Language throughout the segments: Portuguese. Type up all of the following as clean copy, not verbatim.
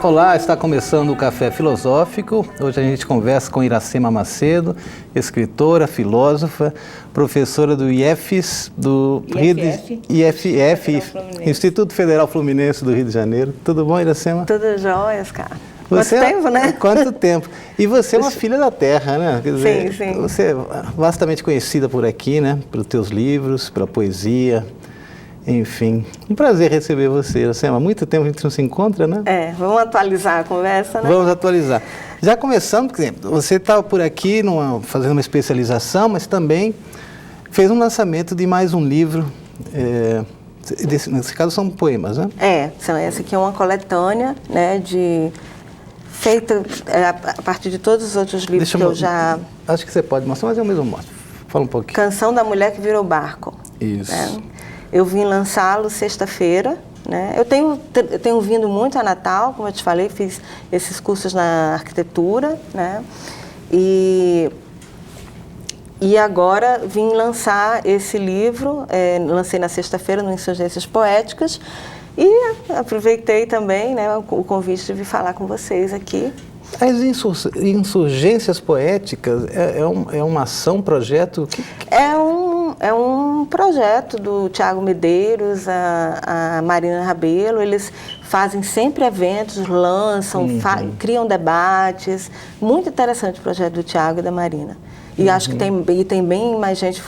Olá, está começando o Café Filosófico. Hoje a gente conversa com Iracema Macedo, escritora, filósofa, professora do IFES, do IFF, Instituto Federal Fluminense do Rio de Janeiro. Tudo bom, Iracema? Tudo jóia, cara. Quanto tempo, né? Quanto tempo. E você é uma filha da terra, né? Quer dizer, sim. Você é vastamente conhecida por aqui, né? Pelos teus livros, pela poesia. Enfim, um prazer receber você, Iracema. Há muito tempo a gente não se encontra, né? Vamos atualizar a conversa, né? Vamos atualizar. Já começando, por exemplo, você está por aqui fazendo uma especialização, mas também fez um lançamento de mais um livro. Nesse caso são poemas, né? Essa aqui é uma coletânea, né, feita a partir de todos os outros livros que eu já... Acho que você pode mostrar, mas eu mesmo mostro. Fala um pouquinho. Canção da Mulher que Virou Barco. Isso. Eu vim lançá-lo sexta-feira, né? Eu tenho vindo muito a Natal, como eu te falei, fiz esses cursos na arquitetura, né? E agora vim lançar esse livro, lancei na sexta-feira no Insurgências Poéticas e aproveitei também, né, o convite de vir falar com vocês aqui. As Insurgências Poéticas é uma ação, projeto? É um projeto do Tiago Medeiros, a Marina Rabelo. Eles fazem sempre eventos, lançam, criam debates. Muito interessante o projeto do Tiago e da Marina. E acho que tem bem mais gente,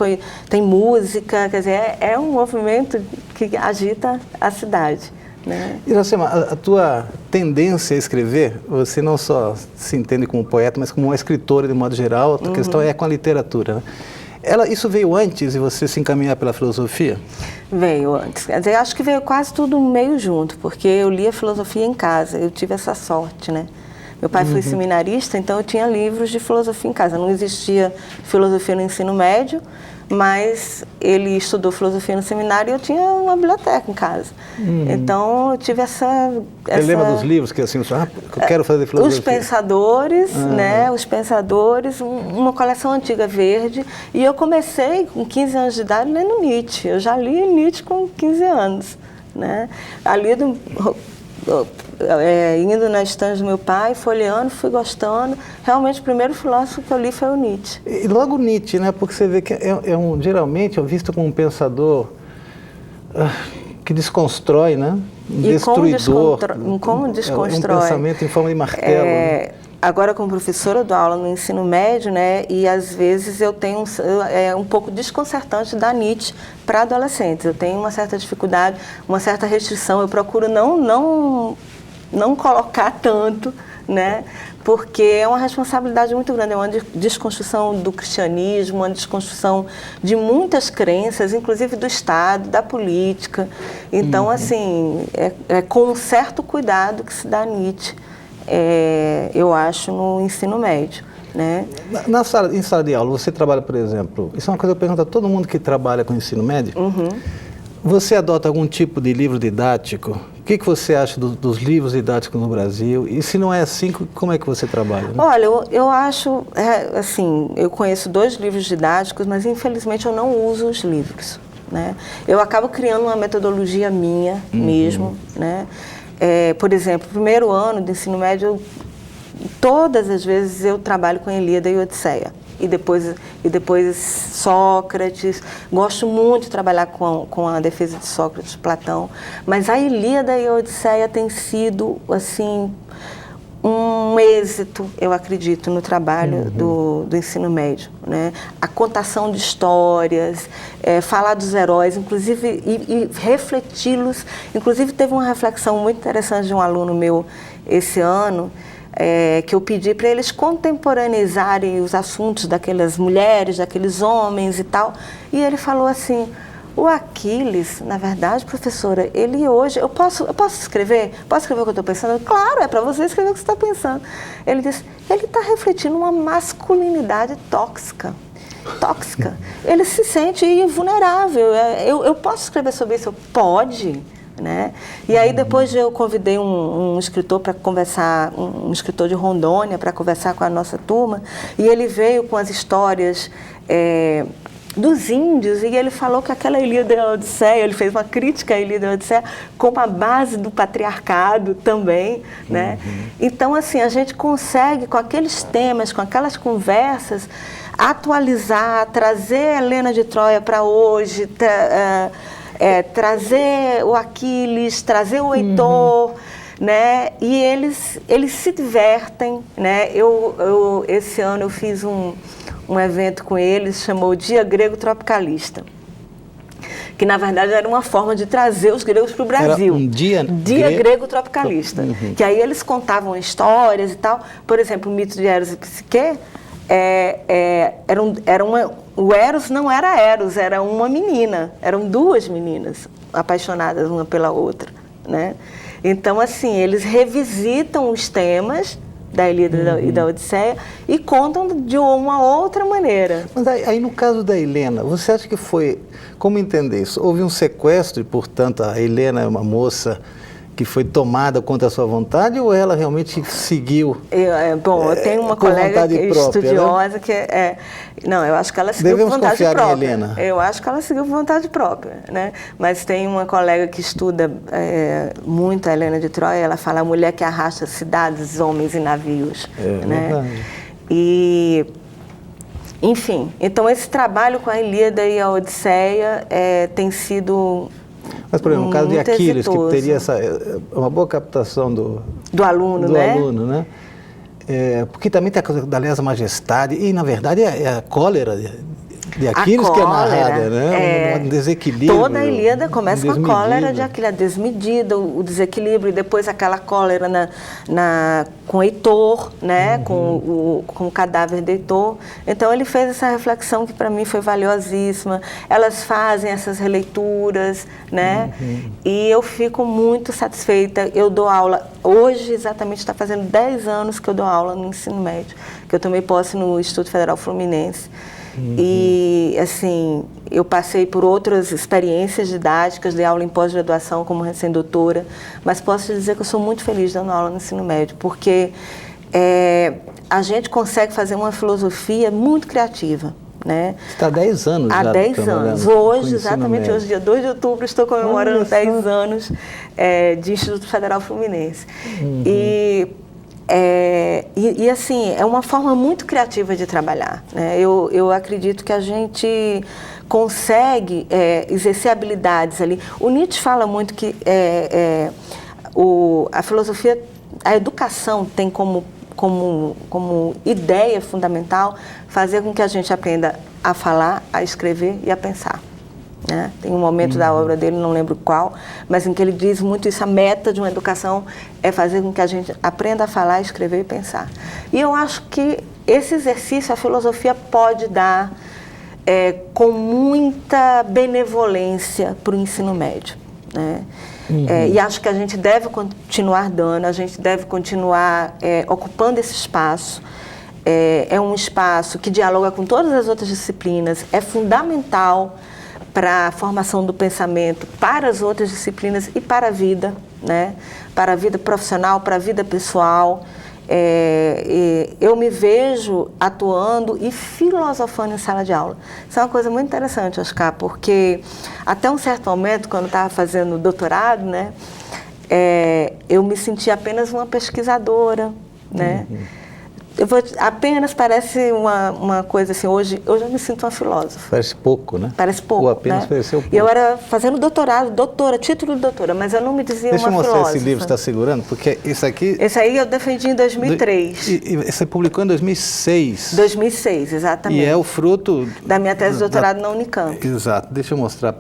tem música, quer dizer, é um movimento que agita a cidade. Né? Iracema, a tua tendência a escrever, você não só se entende como poeta, mas como uma escritora de modo geral, a questão é com a literatura, né? Isso veio antes de você se encaminhar pela filosofia? Veio antes. Quer dizer, acho que veio quase tudo meio junto, porque eu lia filosofia em casa, eu tive essa sorte, né? Meu pai foi seminarista, então eu tinha livros de filosofia em casa. Não existia filosofia no ensino médio, mas ele estudou filosofia no seminário e eu tinha uma biblioteca em casa. Então eu tive essa... Você lembra dos livros que assim, eu quero fazer filosofia? Os Pensadores, né? Os Pensadores, uma coleção antiga verde. E eu comecei com 15 anos de idade lendo Nietzsche. Eu já li Nietzsche com 15 anos, né? Ali indo na estante do meu pai, folheando, fui gostando. Realmente, o primeiro filósofo que eu li foi o Nietzsche. E logo Nietzsche, né? Porque você vê que geralmente é visto como um pensador que desconstrói, né? Um destruidor. Como desconstrói. Um pensamento em forma de martelo. Né? Agora, como professora, eu dou aula no ensino médio, né? E às vezes eu tenho um pouco desconcertante da Nietzsche para adolescentes. Eu tenho uma certa dificuldade, uma certa restrição. Eu procuro não colocar tanto, né? Porque é uma responsabilidade muito grande, é uma desconstrução do cristianismo, uma desconstrução de muitas crenças, inclusive do Estado, da política. Então, assim, é com um certo cuidado que se dá Nietzsche, eu acho, no ensino médio. Né? Em sala de aula, você trabalha, por exemplo, isso é uma coisa que eu pergunto a todo mundo que trabalha com ensino médio, você adota algum tipo de livro didático? O que você acha dos livros didáticos no Brasil? E se não é assim, como é que você trabalha? Né? Olha, eu acho, assim, eu conheço 2 livros didáticos, mas infelizmente eu não uso os livros. Né? Eu acabo criando uma metodologia minha mesmo. Né? Por exemplo, no primeiro ano do ensino médio, todas as vezes eu trabalho com Ilíada e Odisseia. E depois Sócrates. Gosto muito de trabalhar com a defesa de Sócrates, Platão. Mas a Ilíada e a Odisseia tem sido, assim, um êxito, eu acredito, no trabalho do ensino médio. Né? A contação de histórias, falar dos heróis, inclusive, e refleti-los. Inclusive, teve uma reflexão muito interessante de um aluno meu esse ano, que eu pedi para eles contemporaneizarem os assuntos daquelas mulheres, daqueles homens e tal. E ele falou assim, o Aquiles, na verdade, professora, ele hoje... Eu posso escrever? Posso escrever o que eu estou pensando? Claro, é para você escrever o que você está pensando. Ele disse, ele está refletindo uma masculinidade tóxica. Ele se sente invulnerável. Eu posso escrever sobre isso? Pode. Né? E aí depois eu convidei um escritor para conversar, um escritor de Rondônia para conversar com a nossa turma, e ele veio com as histórias dos índios, e ele falou que aquela Ilíada e a Odisseia, ele fez uma crítica à Ilíada e a Odisseia como a base do patriarcado também, né? Então, assim, a gente consegue, com aqueles temas, com aquelas conversas, atualizar, trazer a Helena de Troia para hoje, trazer o Aquiles, trazer o Heitor, né? E eles se divertem, né? Esse ano eu fiz um evento com eles, chamou Dia Grego Tropicalista, que na verdade era uma forma de trazer os gregos para o Brasil. Era um dia grego tropicalista, que aí eles contavam histórias e tal. Por exemplo, o mito de Eros e Psique, o Eros não era Eros, era uma menina, eram duas meninas apaixonadas uma pela outra, né? Então, assim, eles revisitam os temas da Ilíada e da Odisseia e contam de uma outra maneira. Mas aí no caso da Helena, você acha que foi, como entender isso? Houve um sequestro e, portanto, a Helena é uma moça que foi tomada contra a sua vontade, ou ela realmente seguiu? Eu tenho uma colega estudiosa, né? Não, eu acho que ela seguiu por vontade própria. Devemos confiar em Helena? Eu acho que ela seguiu por vontade própria, né? Mas tem uma colega que estuda muito a Helena de Troia, ela fala a mulher que arrasta cidades, homens e navios, né? Verdade. E, enfim, então esse trabalho com a Ilíada e a Odisseia tem sido... Mas, por exemplo, no caso de Aquiles, que teria uma boa captação do aluno, né? Porque também tem a coisa da lesa majestade, e, na verdade, é a cólera de Aquiles que é narrada, né? Um desequilíbrio. Toda a Ilíada começa com a cólera de Aquiles, a desmedida, o desequilíbrio, e depois aquela cólera com Heitor, né? Com o cadáver de Heitor. Então, ele fez essa reflexão que, para mim, foi valiosíssima. Elas fazem essas releituras, né? E eu fico muito satisfeita. Eu dou aula, hoje, exatamente, está fazendo 10 anos que eu dou aula no ensino médio, que eu tomei posse no Instituto Federal Fluminense. E, assim, eu passei por outras experiências didáticas, dei aula em pós-graduação como recém-doutora, mas posso dizer que eu sou muito feliz dando aula no ensino médio, porque a gente consegue fazer uma filosofia muito criativa, né? Está há 10 anos já. Há 10 anos. Hoje, exatamente hoje, dia 2 de outubro, estou comemorando 10 anos de Instituto Federal Fluminense. E assim, é uma forma muito criativa de trabalhar, né? Eu acredito que a gente consegue exercer habilidades ali. O Nietzsche fala muito que a filosofia, a educação tem como ideia fundamental fazer com que a gente aprenda a falar, a escrever e a pensar. Né? Tem um momento da obra dele, não lembro qual, mas em que ele diz muito isso: a meta de uma educação é fazer com que a gente aprenda a falar, escrever e pensar. E eu acho que esse exercício a filosofia pode dar com muita benevolência para o ensino médio, né? E acho que a gente deve continuar dando, a gente deve continuar ocupando esse espaço. É um espaço que dialoga com todas as outras disciplinas, é fundamental para a formação do pensamento, para as outras disciplinas e para a vida, né? Para a vida profissional, para a vida pessoal. Eu me vejo atuando e filosofando em sala de aula. Isso é uma coisa muito interessante, Oscar, porque até um certo momento, quando estava fazendo doutorado, né, eu me sentia apenas uma pesquisadora, né? Apenas parece uma coisa assim, hoje eu já me sinto uma filósofa. Parece pouco, né? Parece pouco, ou apenas né? Pareceu pouco. E eu era fazendo doutorado, título de doutora, mas eu não me dizia uma filósofa. Deixa eu mostrar esse livro que está segurando, porque isso aqui... Esse aí eu defendi em 2003. E você publicou em 2006. 2006, exatamente. E é o fruto... da minha tese de doutorado na Unicamp. Exato. Deixa eu mostrar.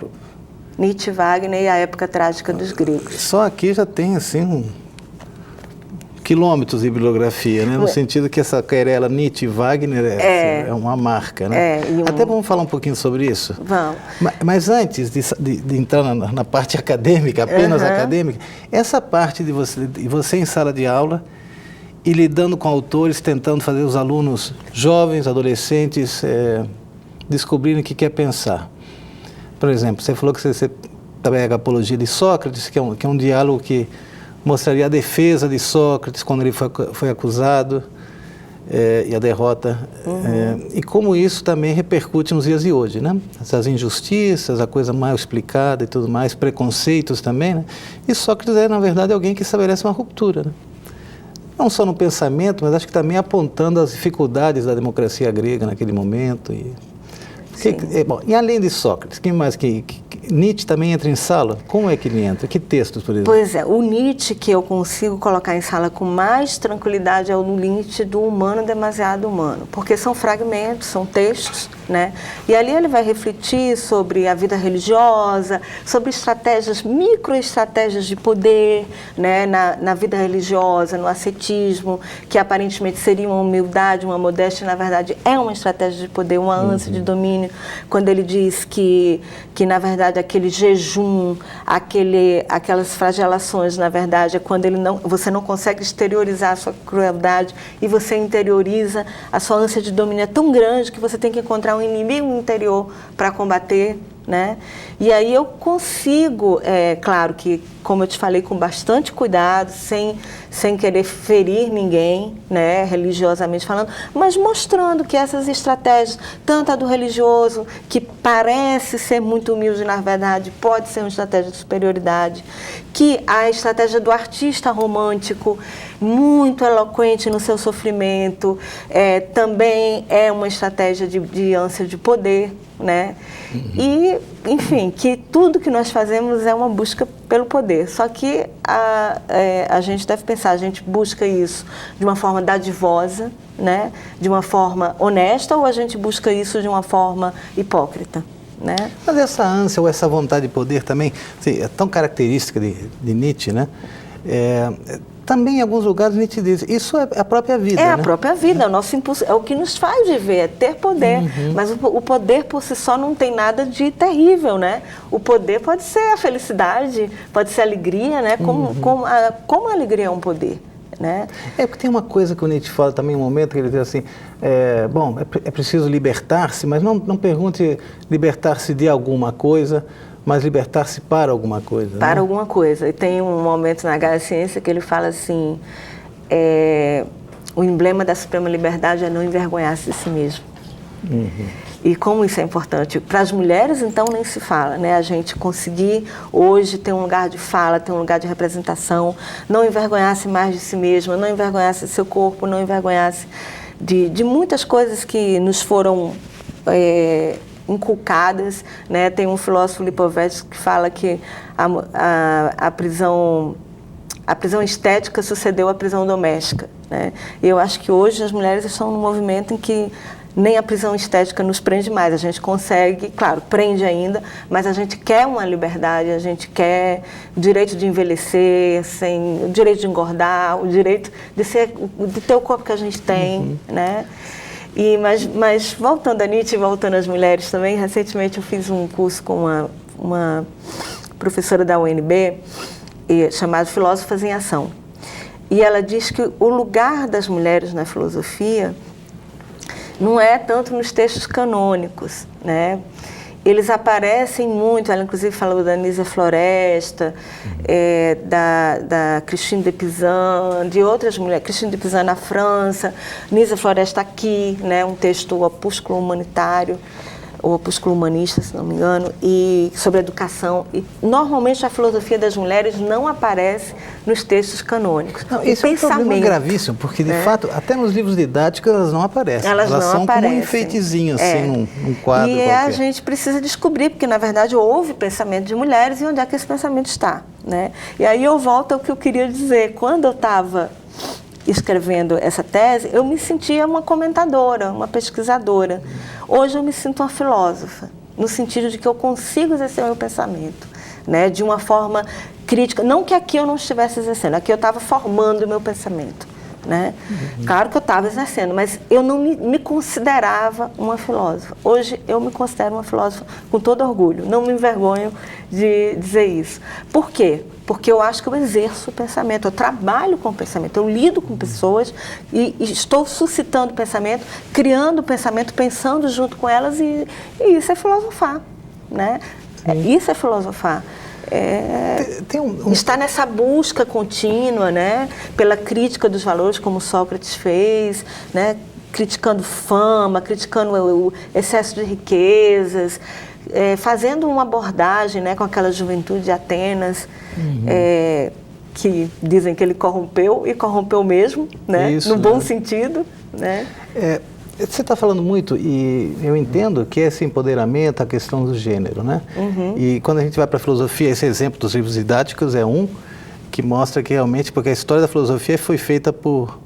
Nietzsche, Wagner e a época trágica dos gregos. Só aqui já tem, assim, quilômetros de bibliografia, né? No sentido que essa querela Nietzsche e Wagner é uma marca, né? Até vamos falar um pouquinho sobre isso? Vamos. Mas antes de entrar na parte acadêmica, apenas acadêmica, essa parte de você em sala de aula e lidando com autores, tentando fazer os alunos jovens, adolescentes, descobrirem o que quer pensar. Por exemplo, você falou que você pega a apologia de Sócrates, que é um diálogo que mostraria a defesa de Sócrates quando ele foi acusado. e a derrota, e como isso também repercute nos dias de hoje, né? Essas injustiças, a coisa mal explicada e tudo mais, preconceitos também, né? E Sócrates é, na verdade, alguém que estabelece uma ruptura, né? Não só no pensamento, mas acho que também apontando as dificuldades da democracia grega naquele momento. Bom, e além de Sócrates, quem mais que Nietzsche também entra em sala? Como é que ele entra? Que textos, por exemplo? Pois é, o Nietzsche que eu consigo colocar em sala com mais tranquilidade é o Nietzsche do Humano Demasiado Humano, porque são fragmentos, são textos, né? E ali ele vai refletir sobre a vida religiosa, sobre estratégias, microestratégias de poder, né? Na vida religiosa, no ascetismo, que aparentemente seria uma humildade, uma modéstia, na verdade é uma estratégia de poder, uma ânsia de domínio, quando ele diz que na verdade aquele jejum, aquelas flagelações, na verdade, é quando você não consegue exteriorizar a sua crueldade e você interioriza, a sua ânsia de domínio é tão grande que você tem que encontrar um inimigo interior para combater, né? E aí eu consigo, claro que, como eu te falei, com bastante cuidado, sem querer ferir ninguém, né, religiosamente falando, mas mostrando que essas estratégias, tanto a do religioso, que parece ser muito humilde, na verdade, pode ser uma estratégia de superioridade, que a estratégia do artista romântico, muito eloquente no seu sofrimento, também é uma estratégia de ânsia de poder, né? E, enfim, que tudo que nós fazemos é uma busca pelo poder. Só que a gente deve pensar, a gente busca isso de uma forma dadivosa, né? De uma forma honesta, ou a gente busca isso de uma forma hipócrita, né? Mas essa ânsia ou essa vontade de poder também, assim, é tão característica de Nietzsche, né? Também em alguns lugares Nietzsche diz, isso é a própria vida, né? A própria vida, o nosso impulso, é o que nos faz viver, é ter poder. Mas o poder por si só não tem nada de terrível, né? O poder pode ser a felicidade, pode ser a alegria, né? Como a alegria é um poder, né? Porque tem uma coisa que o Nietzsche fala também, um momento que ele diz assim, é preciso libertar-se, mas não pergunte libertar-se de alguma coisa, mas libertar-se para alguma coisa. Para, né? Alguma coisa. E tem um momento na Gaia Ciência que ele fala assim, o emblema da suprema liberdade é não envergonhar-se de si mesmo. E como isso é importante. Para as mulheres, então, nem se fala, né? A gente conseguir hoje ter um lugar de fala, ter um lugar de representação, não envergonhar-se mais de si mesma, não envergonhar-se de seu corpo, não envergonhar-se de muitas coisas que nos foram inculcadas, né? Tem um filósofo Lipovetsky que fala que a prisão estética sucedeu à prisão doméstica, né? E eu acho que hoje as mulheres estão num movimento em que nem a prisão estética nos prende mais. A gente consegue, claro, prende ainda, mas a gente quer uma liberdade, a gente quer o direito de envelhecer, o direito de engordar, o direito de ter o corpo que a gente tem, né? Mas voltando a Nietzsche, voltando às mulheres também, recentemente eu fiz um curso com uma professora da UNB, chamada Filósofas em Ação. E ela diz que o lugar das mulheres na filosofia não é tanto nos textos canônicos, né? Eles aparecem muito, ela inclusive falou da Nízia Floresta, da Christine de Pizan, de outras mulheres, Christine de Pizan na França, Nízia Floresta aqui, né? Um texto, o Opúsculo Humanitário, ou Opúsculo Humanista, se não me engano, e sobre educação. E normalmente a filosofia das mulheres não aparece nos textos canônicos. Não, isso é um problema gravíssimo, porque de fato, até nos livros didáticos elas não aparecem. Elas não são aparecem. Como um enfeitezinho, assim, num quadro qualquer. A gente precisa descobrir, porque na verdade houve pensamento de mulheres e onde é que esse pensamento está, né? E aí eu volto ao que eu queria dizer. Quando eu estava escrevendo essa tese, eu me sentia uma comentadora, uma pesquisadora. Hoje eu me sinto uma filósofa, no sentido de que eu consigo exercer o meu pensamento, né, de uma forma crítica. Não que aqui eu não estivesse exercendo, aqui eu estava formando o meu pensamento, né? Claro que eu estava exercendo, mas eu não me considerava uma filósofa. Hoje eu me considero uma filósofa com todo orgulho, não me envergonho de dizer isso. Por quê? Porque eu acho que eu exerço o pensamento, eu trabalho com o pensamento, eu lido com pessoas e estou suscitando pensamento, criando pensamento, pensando junto com elas e isso é filosofar, né? Isso é filosofar. está nessa busca contínua, né, pela crítica dos valores, como Sócrates fez, né, criticando fama, criticando o excesso de riquezas, fazendo uma abordagem, né, com aquela juventude de Atenas, que dizem que ele corrompeu, e corrompeu mesmo, né, isso, no bom sentido. Né? Você está falando muito, e eu entendo que esse empoderamento, a questão do gênero, né? E quando a gente vai para a filosofia, esse exemplo dos livros didáticos é um que mostra que realmente, porque a história da filosofia foi feita por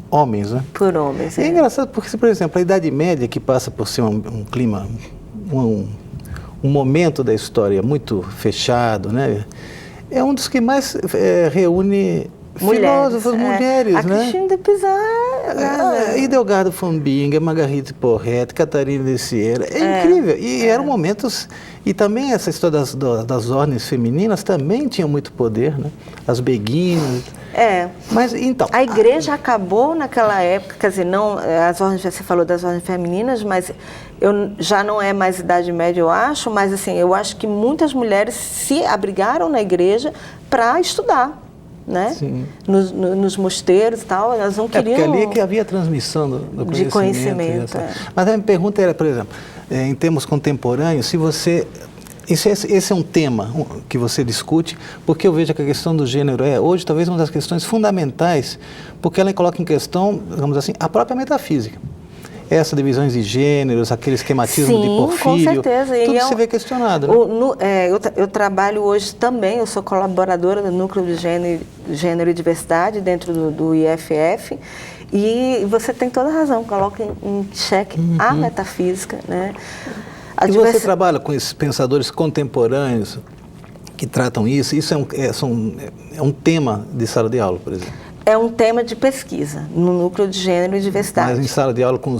homens, né? Por homens, é engraçado porque, por exemplo, a Idade Média, que passa por ser um clima, um momento da história muito fechado, né? É um dos que mais reúne filósofos, mulheres, a né? Cristina de Pizarro. Hildegard von Bingen, Marguerite Porret, Catarina de Siena, incrível. E eram momentos, e também essa história das ordens femininas também tinha muito poder, né? As beguinas. Mas então a igreja acabou naquela época, quer dizer, não, as ordens, você falou das ordens femininas, mas já não é mais Idade Média, eu acho, mas assim, eu acho que muitas mulheres se abrigaram na igreja para estudar. Né? Nos mosteiros e tal, elas não queriam... porque ali é que havia transmissão do conhecimento. Mas a minha pergunta era, por exemplo, em termos contemporâneos, se você... Esse é um tema que você discute, porque eu vejo que a questão do gênero hoje, talvez uma das questões fundamentais, porque ela coloca em questão, digamos assim, a própria metafísica. Essas divisões de gêneros, aquele esquematismo de Porfírio, com certeza. Tudo se vê questionado. Né? Eu trabalho hoje também, eu sou colaboradora do Núcleo de Gênero e Diversidade dentro do IFF, e você tem toda a razão, coloca em xeque a metafísica. Né? Você trabalha com esses pensadores contemporâneos que tratam isso? Isso é um tema de sala de aula, por exemplo? É um tema de pesquisa no Núcleo de Gênero e Diversidade. Mas em sala de aula com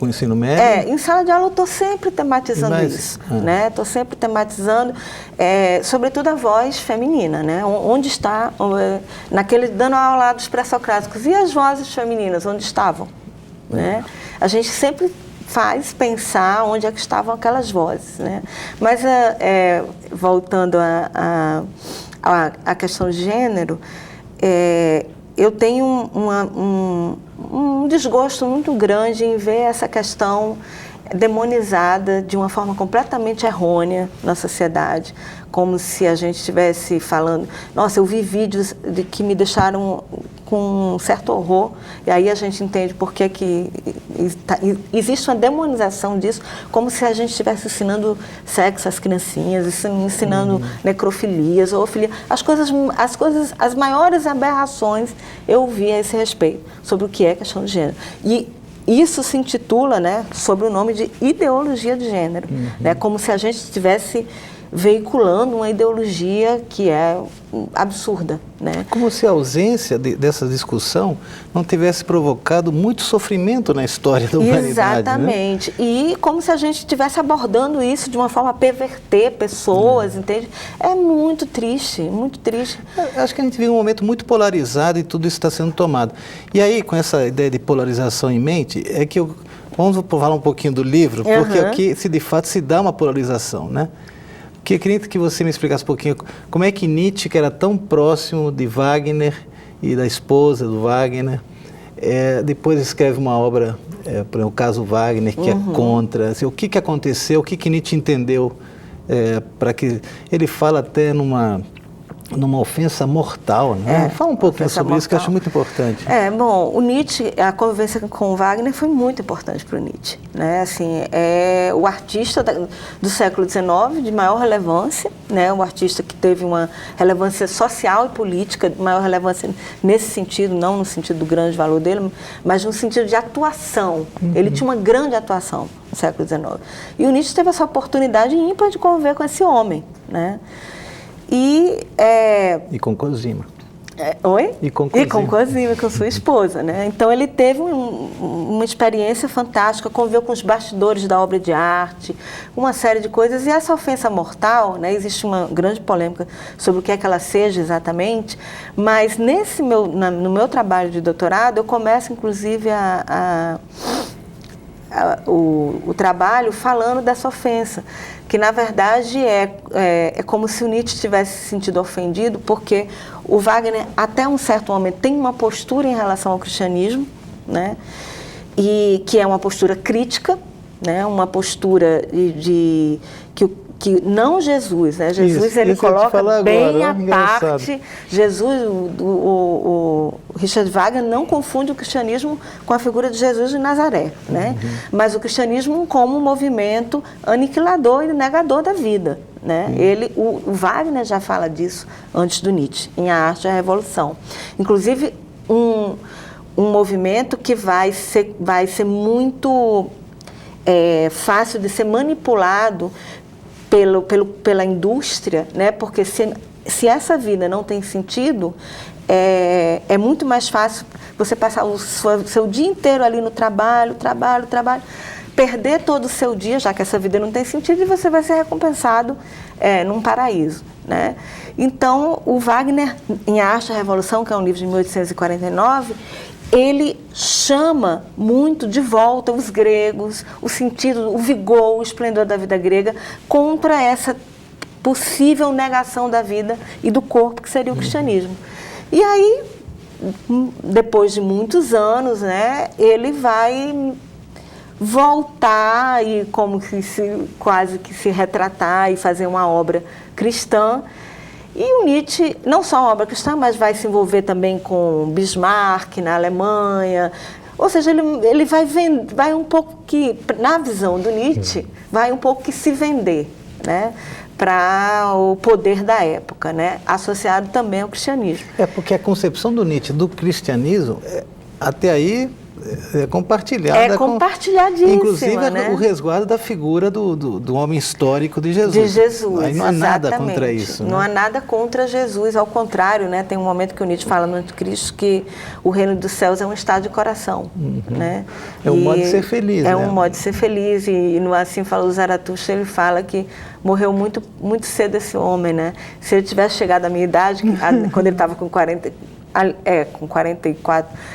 o ensino médio? Em sala de aula eu estou sempre tematizando isso. Né? Estou sempre tematizando, sobretudo a voz feminina, né? Onde está, dando aula lá dos pré-socráticos, e as vozes femininas, onde estavam? Né? A gente sempre faz pensar onde é que estavam aquelas vozes. Né? Mas, voltando à questão de gênero, eu tenho um desgosto muito grande em ver essa questão demonizada de uma forma completamente errônea na sociedade, como se a gente estivesse falando, nossa, eu vi vídeos que me deixaram com um certo horror, e aí a gente entende por que existe uma demonização disso, como se a gente estivesse ensinando sexo às criancinhas, ensinando necrofilia, zoofilia, as maiores aberrações eu vi a esse respeito, sobre o que é questão de gênero. E isso se intitula, né, sob o nome de ideologia de gênero, né, como se a gente estivesse veiculando uma ideologia que é absurda. Né? Como se a ausência dessa discussão não tivesse provocado muito sofrimento na história da humanidade. Exatamente. Né? E como se a gente estivesse abordando isso de uma forma a perverter pessoas, entende? É muito triste, muito triste. Acho que a gente vive um momento muito polarizado e tudo isso está sendo tomado. E aí, com essa ideia de polarização em mente, vamos falar um pouquinho do livro, porque aqui de fato se dá uma polarização, né? Eu queria que você me explicasse um pouquinho como é que Nietzsche, que era tão próximo de Wagner e da esposa do Wagner, depois escreve uma obra, por exemplo, o caso Wagner, que é contra. Assim, o que aconteceu, o que Nietzsche entendeu, para que ele fala até numa ofensa mortal, né? Fala um pouquinho sobre isso, que eu acho muito importante. Bom, o Nietzsche, a convivência com o Wagner foi muito importante para o Nietzsche, né? Assim, é o artista do século XIX de maior relevância, né? Um artista que teve uma relevância social e política, de maior relevância nesse sentido, não no sentido do grande valor dele, mas no sentido de atuação. Ele tinha uma grande atuação no século XIX. E o Nietzsche teve essa oportunidade ímpar de conviver com esse homem, né? E com Cosima. Oi? E com Cosima, com sua esposa, né? Então ele teve uma experiência fantástica, conviveu com os bastidores da obra de arte, uma série de coisas. E essa ofensa mortal, né? Existe uma grande polêmica sobre o que é que ela seja exatamente, mas no meu trabalho de doutorado eu começo inclusive a o trabalho falando dessa ofensa, que na verdade é como se o Nietzsche tivesse se sentido ofendido, porque o Wagner, até um certo momento, tem uma postura em relação ao cristianismo, né? E que é uma postura crítica, né? Uma postura que não Jesus, né? Jesus ele coloca bem à parte. Jesus, o Richard Wagner não confunde o cristianismo com a figura de Jesus de Nazaré, né? Mas o cristianismo como um movimento aniquilador e negador da vida, né? O Wagner já fala disso antes do Nietzsche, em A Arte e a Revolução. Inclusive um movimento que vai ser muito fácil de ser manipulado pela indústria, né? Porque se essa vida não tem sentido, é muito mais fácil você passar o seu dia inteiro ali no trabalho, perder todo o seu dia, já que essa vida não tem sentido, e você vai ser recompensado num paraíso, né? Então, o Wagner, em A Arte e a Revolução, que é um livro de 1849, ele chama muito de volta os gregos, o sentido, o vigor, o esplendor da vida grega, contra essa possível negação da vida e do corpo, que seria o cristianismo. E aí, depois de muitos anos, né, ele vai voltar e quase que se retratar e fazer uma obra cristã. E o Nietzsche, não só uma obra cristã, mas vai se envolver também com Bismarck na Alemanha. Ou seja, ele vai um pouco que, na visão do Nietzsche, vai um pouco que se vender, né, para o poder da época, né, associado também ao cristianismo. Porque a concepção do Nietzsche do cristianismo, até aí, é compartilhada. É compartilhadíssima, inclusive, né? O resguardo da figura do homem histórico de Jesus. De Jesus, aí não há nada contra isso. Não há nada contra Jesus, ao contrário, né? Tem um momento que o Nietzsche fala no Anticristo que o reino dos céus é um estado de coração, né? É um modo de ser feliz, um modo de ser feliz, e no Assim Falou Zaratustra, ele fala que morreu muito, muito cedo esse homem, né? Se ele tivesse chegado à minha idade, quando ele estava com 44.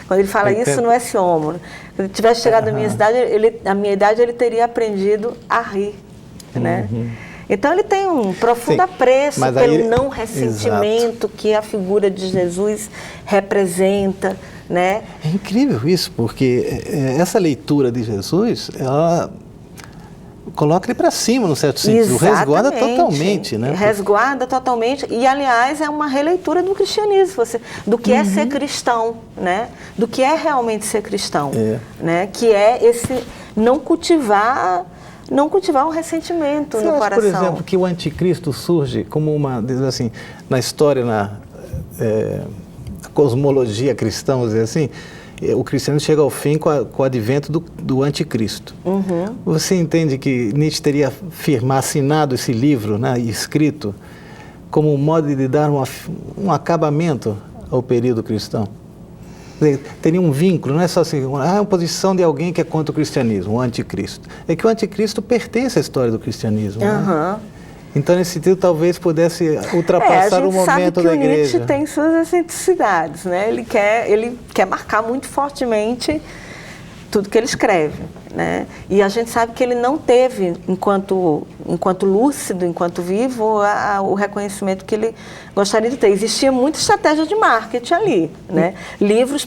Quando ele fala isso, não é esse homo. Se ele tivesse chegado à minha idade, ele teria aprendido a rir, né? Então ele tem um profundo apreço pelo não ressentimento que a figura de Jesus representa, né? É incrível isso, porque essa leitura de Jesus, ela coloca ele para cima, no certo sentido. Resguarda totalmente, né? Resguarda totalmente. E, aliás, é uma releitura do cristianismo, do que é ser cristão, né? Do que é realmente ser cristão, né? Que é esse não cultivar um ressentimento no coração. Por exemplo, que o anticristo surge como assim, na história, na cosmologia cristã, vamos dizer assim, o cristianismo chega ao fim com o advento do anticristo. Você entende que Nietzsche teria assinado esse livro, né, escrito, como um modo de dar um acabamento ao período cristão? Teria um vínculo, não é só assim, a posição de alguém que é contra o cristianismo, o anticristo. É que o anticristo pertence à história do cristianismo. Né? Então, nesse sentido, talvez pudesse ultrapassar o momento da igreja. O Nietzsche tem suas excentricidades, né? Ele quer marcar muito fortemente tudo que ele escreve, né? E a gente sabe que ele não teve, enquanto lúcido, enquanto vivo, o reconhecimento que ele gostaria de ter. Existia muita estratégia de marketing ali, né?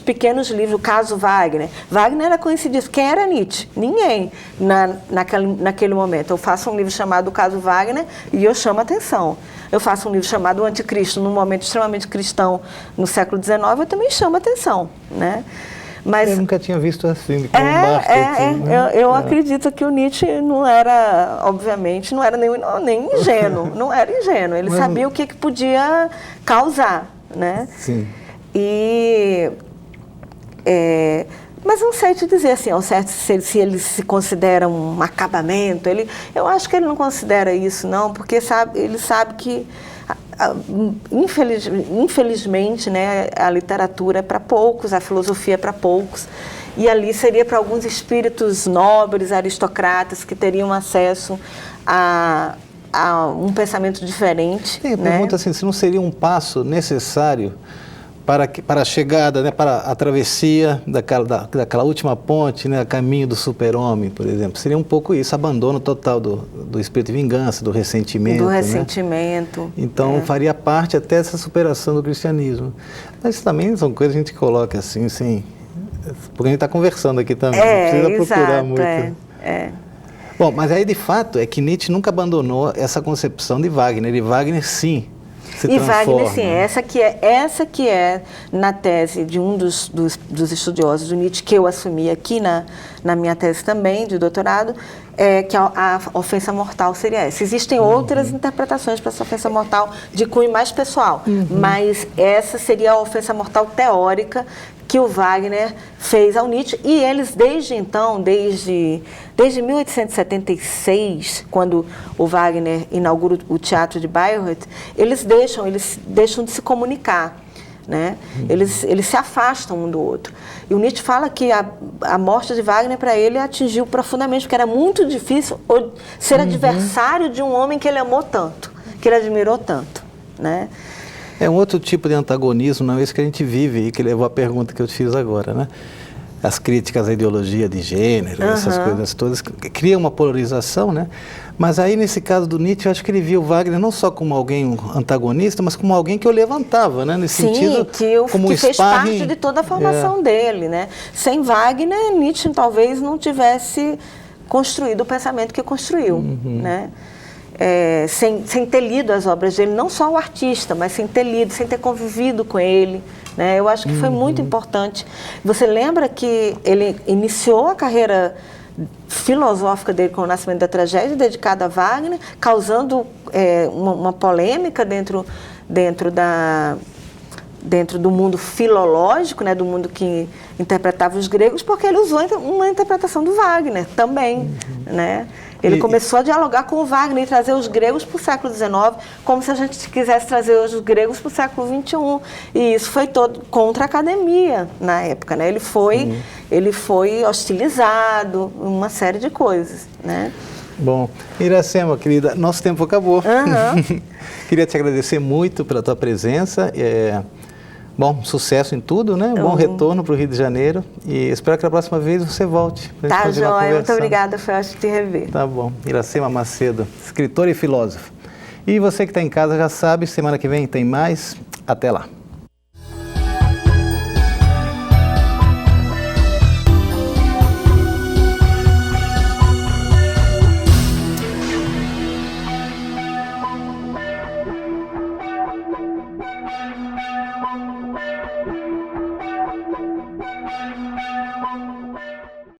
Pequenos livros, o caso Wagner. Wagner era conhecidíssimo. Quem era Nietzsche? Ninguém naquele momento. Eu faço um livro chamado O Caso Wagner e eu chamo a atenção. Eu faço um livro chamado O Anticristo, num momento extremamente cristão no século XIX, eu também chamo a atenção, né? Mas, eu nunca tinha visto assim, como marketing. Eu acredito que o Nietzsche não era, obviamente, não era nem ingênuo, não era ingênuo. Ele sabia o que podia causar, né? Sim. Mas não sei te dizer assim, ao certo, se ele se considera um acabamento. Eu acho que ele não considera isso, não, porque ele sabe que infelizmente, né, a literatura é para poucos, a filosofia é para poucos, e ali seria para alguns espíritos nobres, aristocratas, que teriam acesso a um pensamento diferente. Tem a pergunta assim, se não seria um passo necessário para a chegada, né, para a travessia daquela última ponte, né, a caminho do super-homem, por exemplo. Seria um pouco isso, abandono total do espírito de vingança, do ressentimento. Do ressentimento. Né? Então, faria parte até dessa superação do cristianismo. Mas também são coisas que a gente coloca assim, sim, porque a gente está conversando aqui também, não precisa procurar muito. Bom, mas aí de fato é que Nietzsche nunca abandonou essa concepção de Wagner, e Wagner sim se transforma. Wagner, sim, essa que é na tese de um dos estudiosos do Nietzsche, que eu assumi aqui na minha tese também, de doutorado, que a ofensa mortal seria essa. Existem outras interpretações para essa ofensa mortal de cunho mais pessoal, mas essa seria a ofensa mortal teórica que o Wagner fez ao Nietzsche, e eles desde então, desde 1876, quando o Wagner inaugura o teatro de Bayreuth, eles deixam de se comunicar, né? Eles se afastam um do outro. E o Nietzsche fala que a morte de Wagner para ele atingiu profundamente, porque era muito difícil ser adversário de um homem que ele amou tanto, que ele admirou tanto, né? É um outro tipo de antagonismo, não é isso que a gente vive, e que levou à pergunta que eu te fiz agora, né? As críticas à ideologia de gênero, essas coisas todas, criam uma polarização, né? Mas aí, nesse caso do Nietzsche, eu acho que ele viu Wagner não só como alguém antagonista, mas como alguém que o levantava, né? Nesse sentido, como que fez sparring, parte de toda a formação dele, né? Sem Wagner, Nietzsche talvez não tivesse construído o pensamento que construiu, né? Sem ter lido as obras dele, não só o artista, mas sem ter lido, sem ter convivido com ele, né? Eu acho que foi muito importante. Você lembra que ele iniciou a carreira filosófica dele com o Nascimento da Tragédia, dedicada a Wagner, causando uma polêmica dentro do mundo filológico, né, do mundo que interpretava os gregos, porque ele usou uma interpretação do Wagner também, né? Ele começou a dialogar com o Wagner e trazer os gregos para o século XIX, como se a gente quisesse trazer os gregos para o século XXI. E isso foi todo contra a academia na época, né? Ele foi hostilizado, uma série de coisas, né? Bom, Iracema, querida, nosso tempo acabou. Queria te agradecer muito pela tua presença. Bom, sucesso em tudo, né? Bom retorno para o Rio de Janeiro, e espero que a próxima vez você volte. Tá, joia. Muito obrigada, foi ótimo te rever. Tá bom. Iracema Macedo, escritora e filósofa. E você que está em casa já sabe, semana que vem tem mais. Até lá.